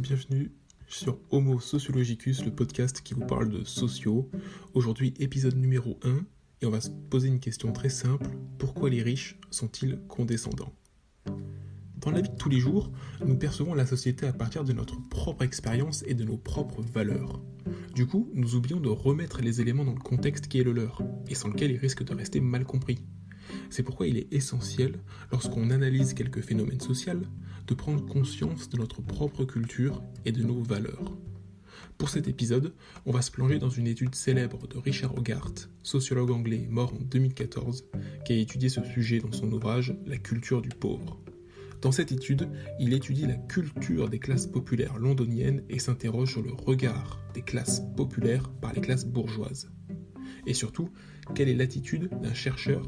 bienvenue sur Homo Sociologicus, le podcast qui vous parle de sociaux. Aujourd'hui, épisode numéro 1, et on va se poser une question très simple. Pourquoi les riches sont-ils condescendants ? Dans la vie de tous les jours, nous percevons la société à partir de notre propre expérience et de nos propres valeurs. Du coup, nous oublions de remettre les éléments dans le contexte qui est le leur, et sans lequel ils risquent de rester mal compris. C'est pourquoi il est essentiel, lorsqu'on analyse quelques phénomènes sociaux, de prendre conscience de notre propre culture et de nos valeurs. Pour cet épisode, on va se plonger dans une étude célèbre de Richard Hogarth, sociologue anglais mort en 2014, qui a étudié ce sujet dans son ouvrage « La culture du pauvre ». Dans cette étude, il étudie la culture des classes populaires londoniennes et s'interroge sur le regard des classes populaires par les classes bourgeoises. Et surtout, quelle est l'attitude d'un chercheur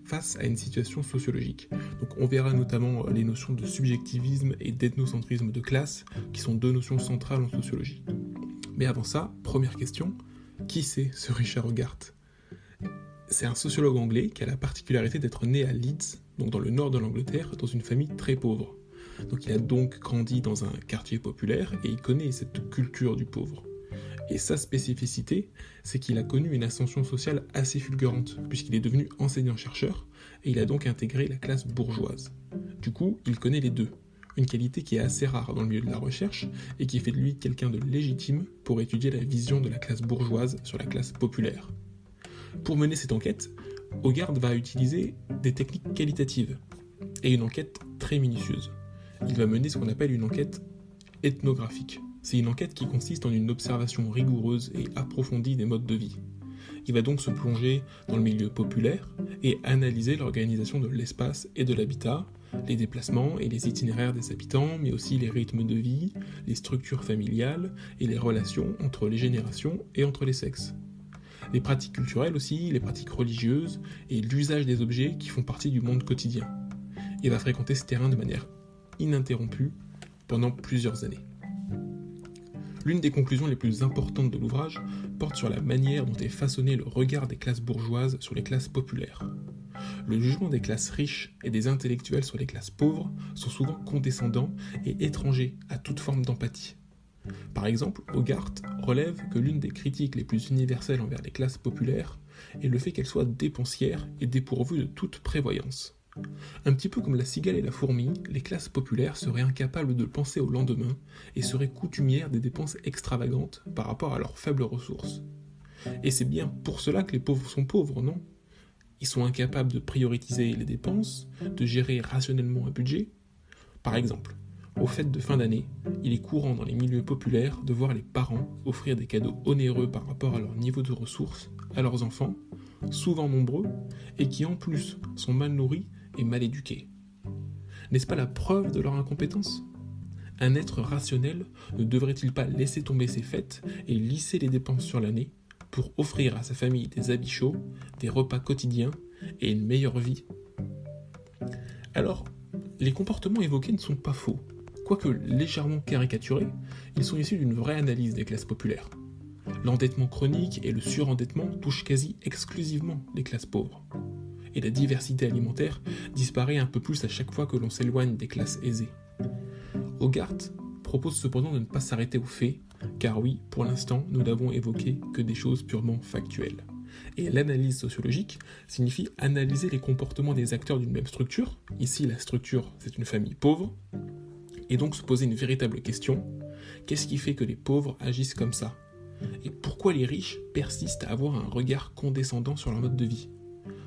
face à une situation sociologique. Donc on verra notamment les notions de subjectivisme et d'ethnocentrisme de classe, qui sont deux notions centrales en sociologie. Mais avant ça, première question, qui c'est ce Richard Hogarth ? C'est un sociologue anglais qui a la particularité d'être né à Leeds, donc dans le nord de l'Angleterre, dans une famille très pauvre. Donc il a donc grandi dans un quartier populaire et il connaît cette culture du pauvre. Et sa spécificité, c'est qu'il a connu une ascension sociale assez fulgurante, puisqu'il est devenu enseignant-chercheur, et il a donc intégré la classe bourgeoise. Du coup, il connaît les deux, une qualité qui est assez rare dans le milieu de la recherche, et qui fait de lui quelqu'un de légitime pour étudier la vision de la classe bourgeoise sur la classe populaire. Pour mener cette enquête, Hogarth va utiliser des techniques qualitatives, et une enquête très minutieuse. Il va mener ce qu'on appelle une enquête ethnographique. C'est une enquête qui consiste en une observation rigoureuse et approfondie des modes de vie. Il va donc se plonger dans le milieu populaire et analyser l'organisation de l'espace et de l'habitat, les déplacements et les itinéraires des habitants, mais aussi les rythmes de vie, les structures familiales et les relations entre les générations et entre les sexes. Les pratiques culturelles aussi, les pratiques religieuses et l'usage des objets qui font partie du monde quotidien. Il va fréquenter ce terrain de manière ininterrompue pendant plusieurs années. L'une des conclusions les plus importantes de l'ouvrage porte sur la manière dont est façonné le regard des classes bourgeoises sur les classes populaires. Le jugement des classes riches et des intellectuels sur les classes pauvres sont souvent condescendants et étrangers à toute forme d'empathie. Par exemple, Hogarth relève que l'une des critiques les plus universelles envers les classes populaires est le fait qu'elles soient dépensières et dépourvues de toute prévoyance. Un petit peu comme la cigale et la fourmi, les classes populaires seraient incapables de penser au lendemain et seraient coutumières des dépenses extravagantes par rapport à leurs faibles ressources. Et c'est bien pour cela que les pauvres sont pauvres, non ? Ils sont incapables de prioriser les dépenses, de gérer rationnellement un budget. Par exemple, aux fêtes de fin d'année, il est courant dans les milieux populaires de voir les parents offrir des cadeaux onéreux par rapport à leur niveau de ressources à leurs enfants, souvent nombreux, et qui en plus sont mal nourris et mal éduqués. N'est-ce pas la preuve de leur incompétence ? Un être rationnel ne devrait-il pas laisser tomber ses fêtes et lisser les dépenses sur l'année pour offrir à sa famille des habits chauds, des repas quotidiens et une meilleure vie ? Alors, les comportements évoqués ne sont pas faux. Quoique légèrement caricaturés, ils sont issus d'une vraie analyse des classes populaires. L'endettement chronique et le surendettement touchent quasi exclusivement les classes pauvres. Et la diversité alimentaire disparaît un peu plus à chaque fois que l'on s'éloigne des classes aisées. Hogarth propose cependant de ne pas s'arrêter aux faits, car oui, pour l'instant, nous n'avons évoqué que des choses purement factuelles. Et l'analyse sociologique signifie analyser les comportements des acteurs d'une même structure. Ici, la structure, c'est une famille pauvre. Et donc se poser une véritable question, qu'est-ce qui fait que les pauvres agissent comme ça ? Et pourquoi les riches persistent à avoir un regard condescendant sur leur mode de vie ?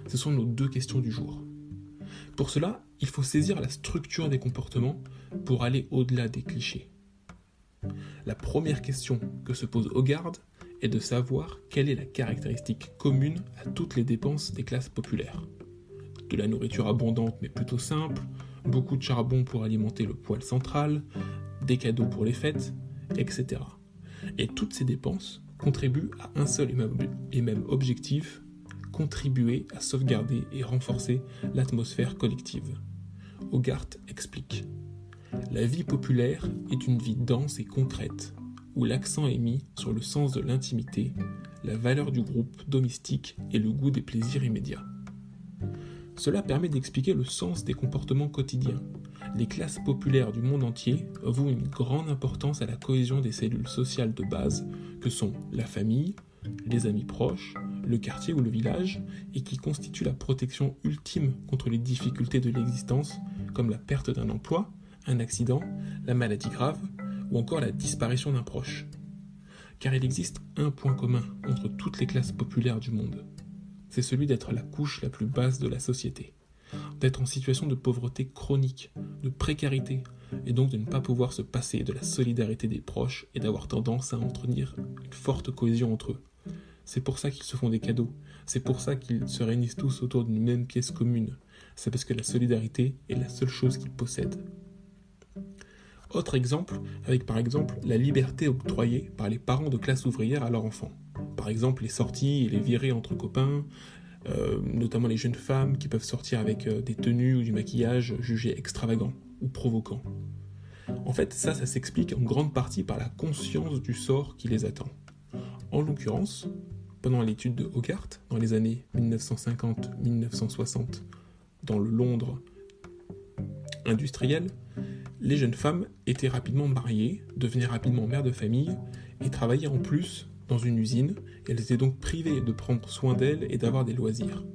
Ce sont nos deux questions du jour. Pour cela, il faut saisir la structure des comportements pour aller au-delà des clichés. La première question que se pose Hogarth est de savoir quelle est la caractéristique commune à toutes les dépenses des classes populaires. De la nourriture abondante mais plutôt simple, beaucoup de charbon pour alimenter le poêle central, des cadeaux pour les fêtes, etc. Et toutes ces dépenses contribuent à un seul et même objectif, contribuer à sauvegarder et renforcer l'atmosphère collective. Hogarth explique : la vie populaire est une vie dense et concrète, où l'accent est mis sur le sens de l'intimité, la valeur du groupe domestique et le goût des plaisirs immédiats. Cela permet d'expliquer le sens des comportements quotidiens, les classes populaires du monde entier vouent une grande importance à la cohésion des cellules sociales de base que sont la famille, les amis proches, le quartier ou le village, et qui constituent la protection ultime contre les difficultés de l'existence, comme la perte d'un emploi, un accident, la maladie grave, ou encore la disparition d'un proche. Car il existe un point commun entre toutes les classes populaires du monde. C'est celui d'être la couche la plus basse de la société, d'être en situation de pauvreté chronique, de précarité, et donc de ne pas pouvoir se passer de la solidarité des proches et d'avoir tendance à entretenir une forte cohésion entre eux. C'est pour ça qu'ils se font des cadeaux, c'est pour ça qu'ils se réunissent tous autour d'une même pièce commune, c'est parce que la solidarité est la seule chose qu'ils possèdent. Autre exemple, avec par exemple la liberté octroyée par les parents de classe ouvrière à leurs enfants. Par exemple les sorties et les virées entre copains, notamment les jeunes femmes qui peuvent sortir avec des tenues ou du maquillage jugés extravagants ou provoquants. En fait, ça s'explique en grande partie par la conscience du sort qui les attend. En l'occurrence, pendant l'étude de Hogarth, dans les années 1950-1960, dans le Londres industriel, les jeunes femmes étaient rapidement mariées, devenaient rapidement mères de famille et travaillaient en plus dans une usine, et elles étaient donc privées de prendre soin d'elles et d'avoir des loisirs.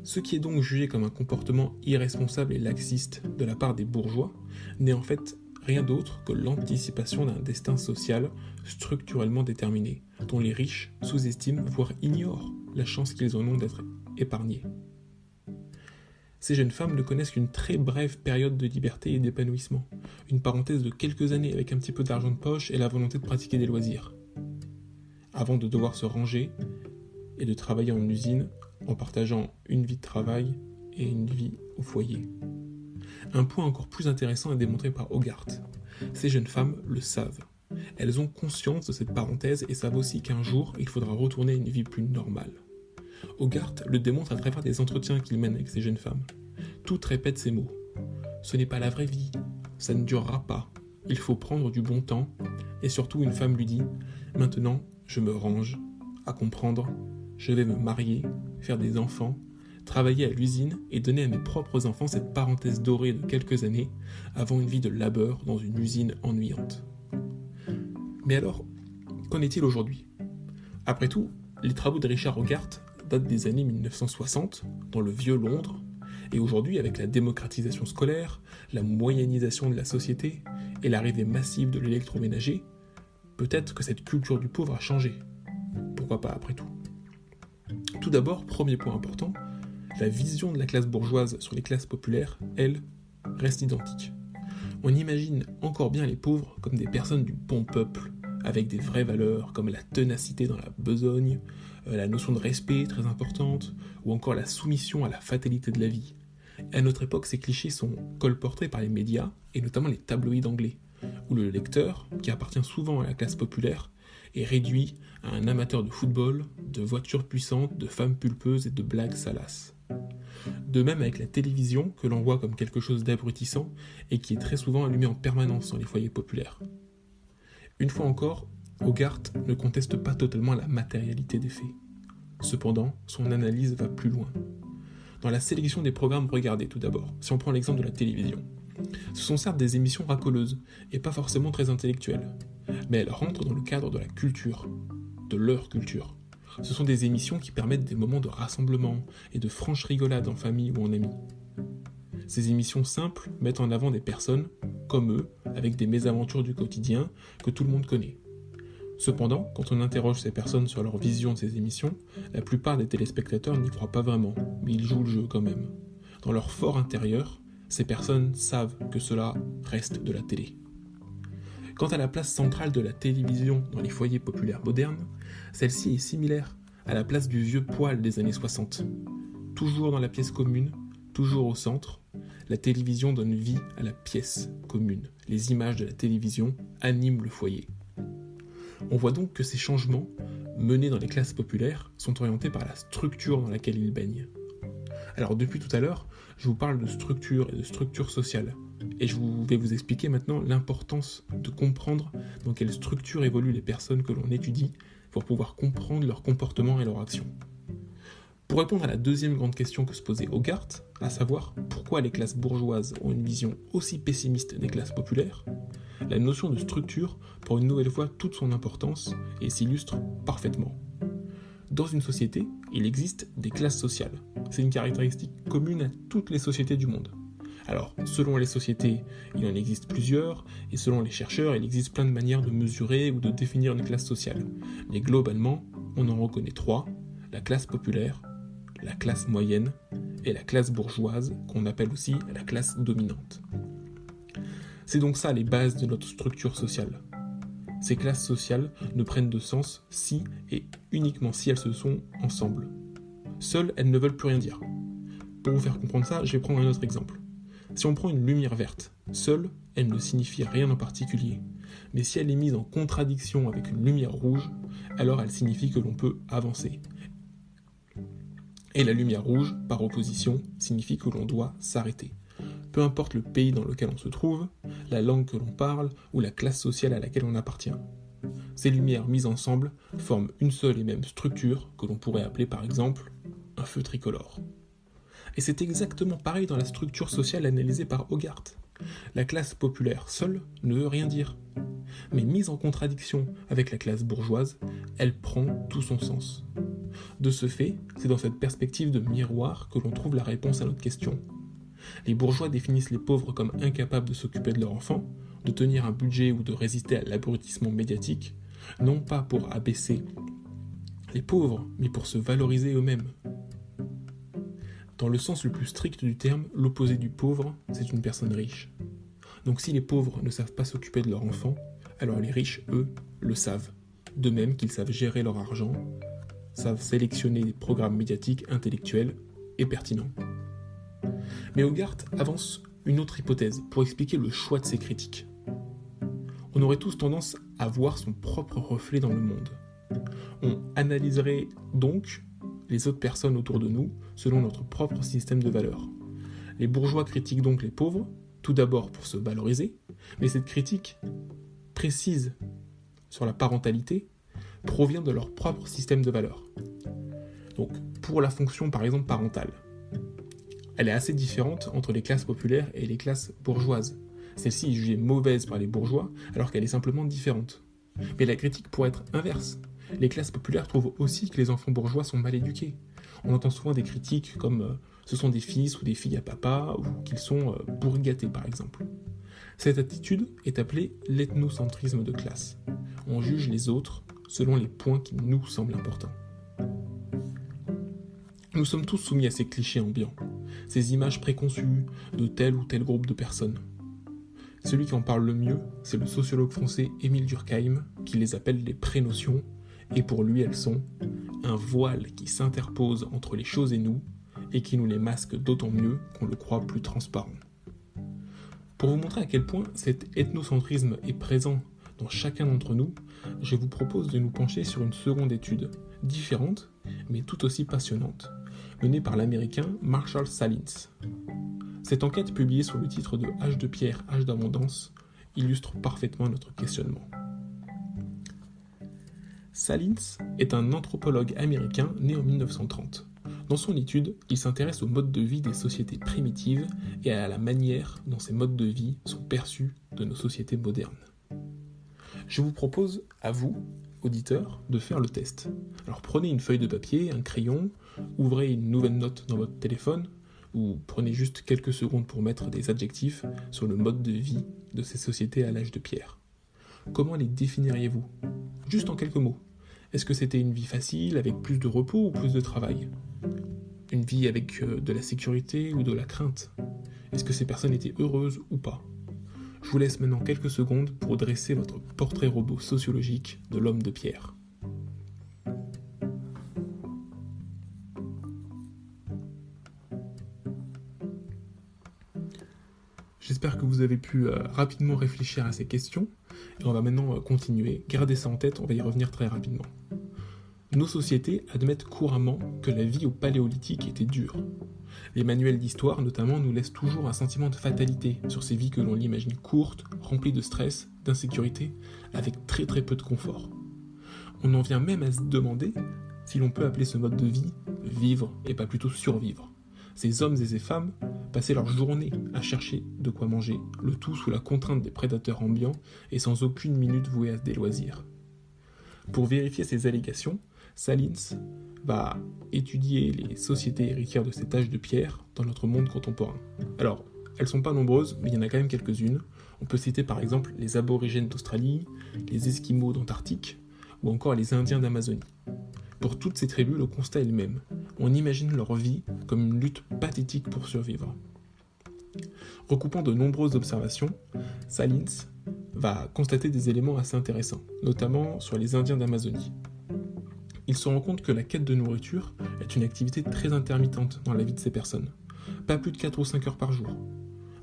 Ce qui est donc jugé comme un comportement irresponsable et laxiste de la part des bourgeois n'est en fait rien d'autre que l'anticipation d'un destin social structurellement déterminé, dont les riches sous-estiment, voire ignorent la chance qu'ils en ont d'être épargnés. Ces jeunes femmes ne connaissent qu'une très brève période de liberté et d'épanouissement, une parenthèse de quelques années avec un petit peu d'argent de poche et la volonté de pratiquer des loisirs, avant de devoir se ranger et de travailler en usine en partageant une vie de travail et une vie au foyer. Un point encore plus intéressant est démontré par Hogarth. Ces jeunes femmes le savent. Elles ont conscience de cette parenthèse et savent aussi qu'un jour, il faudra retourner à une vie plus normale. Hogarth le démontre à travers des entretiens qu'il mène avec ces jeunes femmes. Toutes répètent ces mots. Ce n'est pas la vraie vie, ça ne durera pas, il faut prendre du bon temps, et surtout une femme lui dit « Maintenant, je me range, à comprendre, je vais me marier, faire des enfants, travailler à l'usine et donner à mes propres enfants cette parenthèse dorée de quelques années avant une vie de labeur dans une usine ennuyante. » Mais alors, qu'en est-il aujourd'hui ? Après tout, les travaux de Richard Hogarth datent des années 1960, dans le vieux Londres, et aujourd'hui, avec la démocratisation scolaire, la moyennisation de la société et l'arrivée massive de l'électroménager, peut-être que cette culture du pauvre a changé. Pourquoi pas après tout ? Tout d'abord, premier point important, la vision de la classe bourgeoise sur les classes populaires, elle, reste identique. On imagine encore bien les pauvres comme des personnes du bon peuple, avec des vraies valeurs comme la ténacité dans la besogne, la notion de respect très importante, ou encore la soumission à la fatalité de la vie. Et à notre époque, ces clichés sont colportés par les médias, et notamment les tabloïds anglais, où le lecteur, qui appartient souvent à la classe populaire, est réduit à un amateur de football, de voitures puissantes, de femmes pulpeuses et de blagues salaces. De même avec la télévision, que l'on voit comme quelque chose d'abrutissant, et qui est très souvent allumée en permanence dans les foyers populaires. Une fois encore, Hogarth ne conteste pas totalement la matérialité des faits. Cependant, son analyse va plus loin. Dans la sélection des programmes regardés tout d'abord, si on prend l'exemple de la télévision, ce sont certes des émissions racoleuses, et pas forcément très intellectuelles, mais elles rentrent dans le cadre de la culture, de leur culture. Ce sont des émissions qui permettent des moments de rassemblement et de franche rigolade en famille ou en amis. Ces émissions simples mettent en avant des personnes, comme eux, avec des mésaventures du quotidien que tout le monde connaît. Cependant, quand on interroge ces personnes sur leur vision de ces émissions, la plupart des téléspectateurs n'y croient pas vraiment, mais ils jouent le jeu quand même. Dans leur fort intérieur, ces personnes savent que cela reste de la télé. Quant à la place centrale de la télévision dans les foyers populaires modernes, celle-ci est similaire à la place du vieux poêle des années 60. Toujours dans la pièce commune, toujours au centre, la télévision donne vie à la pièce commune. Les images de la télévision animent le foyer. On voit donc que ces changements, menés dans les classes populaires, sont orientés par la structure dans laquelle ils baignent. Alors depuis tout à l'heure, je vous parle de structure et de structure sociale, et je vais vous expliquer maintenant l'importance de comprendre dans quelle structure évoluent les personnes que l'on étudie pour pouvoir comprendre leur comportement et leur action. Pour répondre à la deuxième grande question que se posait Hogarth, à savoir pourquoi les classes bourgeoises ont une vision aussi pessimiste des classes populaires, la notion de structure prend une nouvelle fois toute son importance et s'illustre parfaitement. Dans une société, il existe des classes sociales. C'est une caractéristique commune à toutes les sociétés du monde. Alors, selon les sociétés, il en existe plusieurs, et selon les chercheurs, il existe plein de manières de mesurer ou de définir une classe sociale. Mais globalement, on en reconnaît trois: la classe populaire, la classe moyenne et la classe bourgeoise, qu'on appelle aussi la classe dominante. C'est donc ça les bases de notre structure sociale. Ces classes sociales ne prennent de sens si et uniquement si elles se sont ensemble. Seules, elles ne veulent plus rien dire. Pour vous faire comprendre ça, je vais prendre un autre exemple. Si on prend une lumière verte, seule, elle ne signifie rien en particulier. Mais si elle est mise en contradiction avec une lumière rouge, alors elle signifie que l'on peut avancer. Et la lumière rouge, par opposition, signifie que l'on doit s'arrêter. Peu importe le pays dans lequel on se trouve, la langue que l'on parle ou la classe sociale à laquelle on appartient. Ces lumières mises ensemble forment une seule et même structure que l'on pourrait appeler par exemple un feu tricolore. Et c'est exactement pareil dans la structure sociale analysée par Hogarth. La classe populaire seule ne veut rien dire. Mais mise en contradiction avec la classe bourgeoise, elle prend tout son sens. De ce fait, c'est dans cette perspective de miroir que l'on trouve la réponse à notre question. Les bourgeois définissent les pauvres comme incapables de s'occuper de leurs enfants, de tenir un budget ou de résister à l'abrutissement médiatique, non pas pour abaisser les pauvres, mais pour se valoriser eux-mêmes. Dans le sens le plus strict du terme, l'opposé du pauvre, c'est une personne riche. Donc si les pauvres ne savent pas s'occuper de leurs enfants, alors les riches, eux, le savent. De même qu'ils savent gérer leur argent, savent sélectionner des programmes médiatiques intellectuels et pertinents. Mais Hogarth avance une autre hypothèse pour expliquer le choix de ses critiques. On aurait tous tendance à voir son propre reflet dans le monde. On analyserait donc les autres personnes autour de nous selon notre propre système de valeurs. Les bourgeois critiquent donc les pauvres, tout d'abord pour se valoriser, mais cette critique précise sur la parentalité provient de leur propre système de valeurs. Donc, pour la fonction par exemple parentale, elle est assez différente entre les classes populaires et les classes bourgeoises. Celle-ci est jugée mauvaise par les bourgeois alors qu'elle est simplement différente. Mais la critique pourrait être inverse. Les classes populaires trouvent aussi que les enfants bourgeois sont mal éduqués. On entend souvent des critiques comme ce sont des fils ou des filles à papa ou qu'ils sont bourrigatés par exemple. Cette attitude est appelée l'ethnocentrisme de classe. On juge les autres selon les points qui nous semblent importants. Nous sommes tous soumis à ces clichés ambiants, ces images préconçues de tel ou tel groupe de personnes. Celui qui en parle le mieux, c'est le sociologue français Émile Durkheim, qui les appelle les prénotions, et pour lui elles sont un voile qui s'interpose entre les choses et nous, et qui nous les masque d'autant mieux qu'on le croit plus transparent. Pour vous montrer à quel point cet ethnocentrisme est présent dans chacun d'entre nous, je vous propose de nous pencher sur une seconde étude, différente, mais tout aussi passionnante, menée par l'américain Marshall Sahlins. Cette enquête, publiée sous le titre de Âge de pierre, âge d'abondance, illustre parfaitement notre questionnement. Sahlins est un anthropologue américain né en 1930. Dans son étude, il s'intéresse au mode de vie des sociétés primitives et à la manière dont ces modes de vie sont perçus de nos sociétés modernes. Je vous propose à vous, auditeurs, de faire le test. Alors prenez une feuille de papier, un crayon, ouvrez une nouvelle note dans votre téléphone, ou prenez juste quelques secondes pour mettre des adjectifs sur le mode de vie de ces sociétés à l'âge de pierre. Comment les définiriez-vous ? Juste en quelques mots. Est-ce que c'était une vie facile, avec plus de repos ou plus de travail ? Une vie avec de la sécurité ou de la crainte ? Est-ce que ces personnes étaient heureuses ou pas ? Je vous laisse maintenant quelques secondes pour dresser votre portrait robot sociologique de l'homme de pierre. J'espère que vous avez pu rapidement réfléchir à ces questions, et on va maintenant continuer. Gardez ça en tête, on va y revenir très rapidement. Nos sociétés admettent couramment que la vie au paléolithique était dure. Les manuels d'histoire, notamment, nous laissent toujours un sentiment de fatalité sur ces vies que l'on l'imagine courtes, remplies de stress, d'insécurité, avec très très peu de confort. On en vient même à se demander si l'on peut appeler ce mode de vie vivre et pas plutôt survivre. Ces hommes et ces femmes passaient leur journée à chercher de quoi manger, le tout sous la contrainte des prédateurs ambiants et sans aucune minute vouée à des loisirs. Pour vérifier ces allégations, Salins va étudier les sociétés héritières de cet âge de pierre dans notre monde contemporain. Alors, elles sont pas nombreuses, mais il y en a quand même quelques-unes. On peut citer par exemple les aborigènes d'Australie, les Esquimaux d'Antarctique, ou encore les Indiens d'Amazonie. Pour toutes ces tribus, le constat est le même. On imagine leur vie comme une lutte pathétique pour survivre. Recoupant de nombreuses observations, Salins va constater des éléments assez intéressants, notamment sur les Indiens d'Amazonie. Il se rend compte que la quête de nourriture est une activité très intermittente dans la vie de ces personnes. Pas plus de 4 ou 5 heures par jour.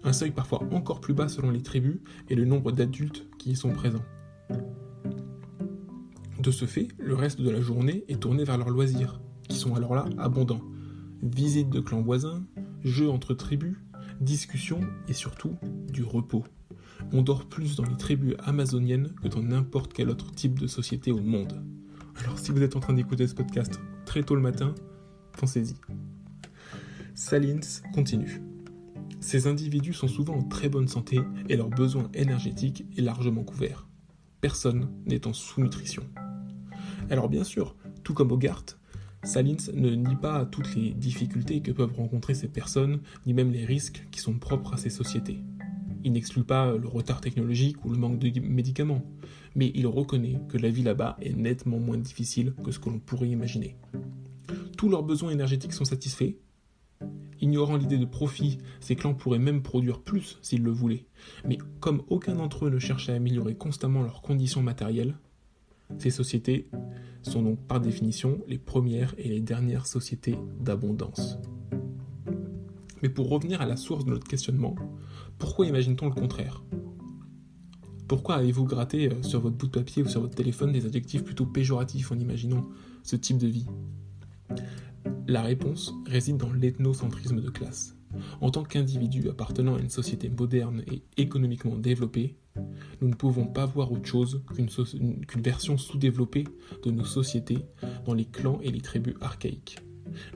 Un seuil parfois encore plus bas selon les tribus et le nombre d'adultes qui y sont présents. De ce fait, le reste de la journée est tourné vers leurs loisirs, qui sont alors là abondants. Visites de clans voisins, jeux entre tribus, discussions et surtout du repos. On dort plus dans les tribus amazoniennes que dans n'importe quel autre type de société au monde. Alors si vous êtes en train d'écouter ce podcast très tôt le matin, pensez-y. Salins continue. Ces individus sont souvent en très bonne santé et leur besoin énergétique est largement couvert. Personne n'est en sous-nutrition. Alors bien sûr, tout comme Hogarth, Salins ne nie pas toutes les difficultés que peuvent rencontrer ces personnes, ni même les risques qui sont propres à ces sociétés. Il n'exclut pas le retard technologique ou le manque de médicaments, mais il reconnaît que la vie là-bas est nettement moins difficile que ce que l'on pourrait imaginer. Tous leurs besoins énergétiques sont satisfaits. Ignorant l'idée de profit, ces clans pourraient même produire plus s'ils le voulaient, mais comme aucun d'entre eux ne cherche à améliorer constamment leurs conditions matérielles, ces sociétés sont donc par définition les premières et les dernières sociétés d'abondance. Mais pour revenir à la source de notre questionnement, pourquoi imagine-t-on le contraire ? Pourquoi avez-vous gratté sur votre bout de papier ou sur votre téléphone des adjectifs plutôt péjoratifs en imaginant ce type de vie ? La réponse réside dans l'ethnocentrisme de classe. En tant qu'individus appartenant à une société moderne et économiquement développée, nous ne pouvons pas voir autre chose qu'une version sous-développée de nos sociétés dans les clans et les tribus archaïques.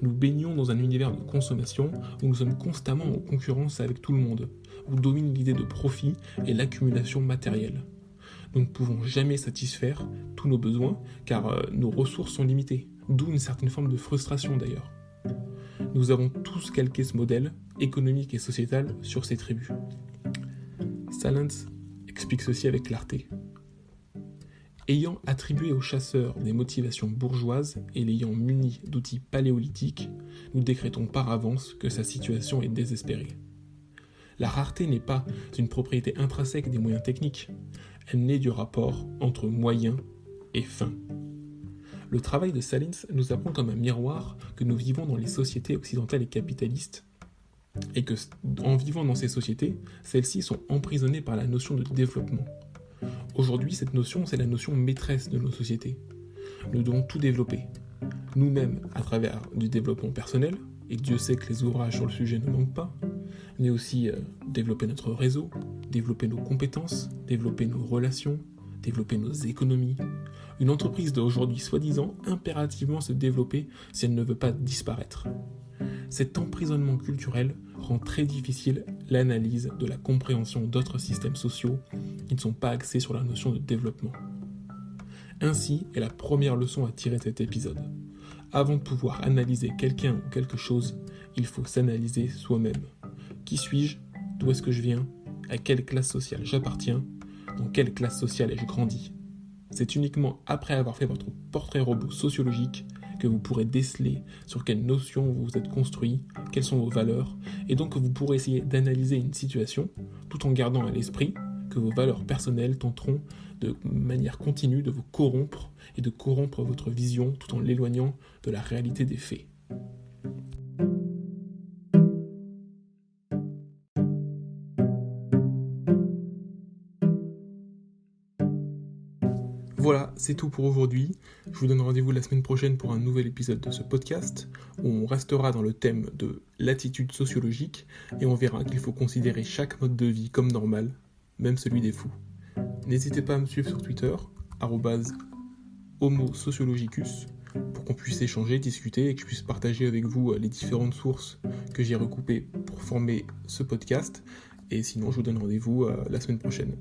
Nous baignons dans un univers de consommation où nous sommes constamment en concurrence avec tout le monde, où domine l'idée de profit et l'accumulation matérielle. Nous ne pouvons jamais satisfaire tous nos besoins car nos ressources sont limitées, d'où une certaine forme de frustration d'ailleurs. Nous avons tous calqué ce modèle économique et sociétal sur ces tribus. Salins explique ceci avec clarté. Ayant attribué aux chasseurs des motivations bourgeoises et l'ayant muni d'outils paléolithiques, nous décrétons par avance que sa situation est désespérée. La rareté n'est pas une propriété intrinsèque des moyens techniques, elle naît du rapport entre moyens et fins. Le travail de Salins nous apprend comme un miroir que nous vivons dans les sociétés occidentales et capitalistes, et que, en vivant dans ces sociétés, celles-ci sont emprisonnées par la notion de développement. Aujourd'hui, cette notion, c'est la notion maîtresse de nos sociétés. Nous devons tout développer, nous-mêmes à travers du développement personnel, et Dieu sait que les ouvrages sur le sujet ne manquent pas, mais aussi développer notre réseau, développer nos compétences, développer nos relations, développer nos économies. Une entreprise doit aujourd'hui, soi-disant, impérativement se développer si elle ne veut pas disparaître. Cet emprisonnement culturel rend très difficile l'analyse de la compréhension d'autres systèmes sociaux qui ne sont pas axés sur la notion de développement. Ainsi est la première leçon à tirer de cet épisode. Avant de pouvoir analyser quelqu'un ou quelque chose, il faut s'analyser soi-même. Qui suis-je ? D'où est-ce que je viens ? À quelle classe sociale j'appartiens ? Dans quelle classe sociale ai-je grandi ? C'est uniquement après avoir fait votre portrait robot sociologique que vous pourrez déceler sur quelles notions vous vous êtes construit, quelles sont vos valeurs, et donc que vous pourrez essayer d'analyser une situation tout en gardant à l'esprit que vos valeurs personnelles tenteront de manière continue de vous corrompre et de corrompre votre vision tout en l'éloignant de la réalité des faits. Voilà, c'est tout pour aujourd'hui. Je vous donne rendez-vous la semaine prochaine pour un nouvel épisode de ce podcast où on restera dans le thème de l'attitude sociologique et on verra qu'il faut considérer chaque mode de vie comme normal, même celui des fous. N'hésitez pas à me suivre sur Twitter, @homosociologicus, pour pour qu'on puisse échanger, discuter et que je puisse partager avec vous les différentes sources que j'ai recoupées pour former ce podcast. Et sinon, je vous donne rendez-vous la semaine prochaine.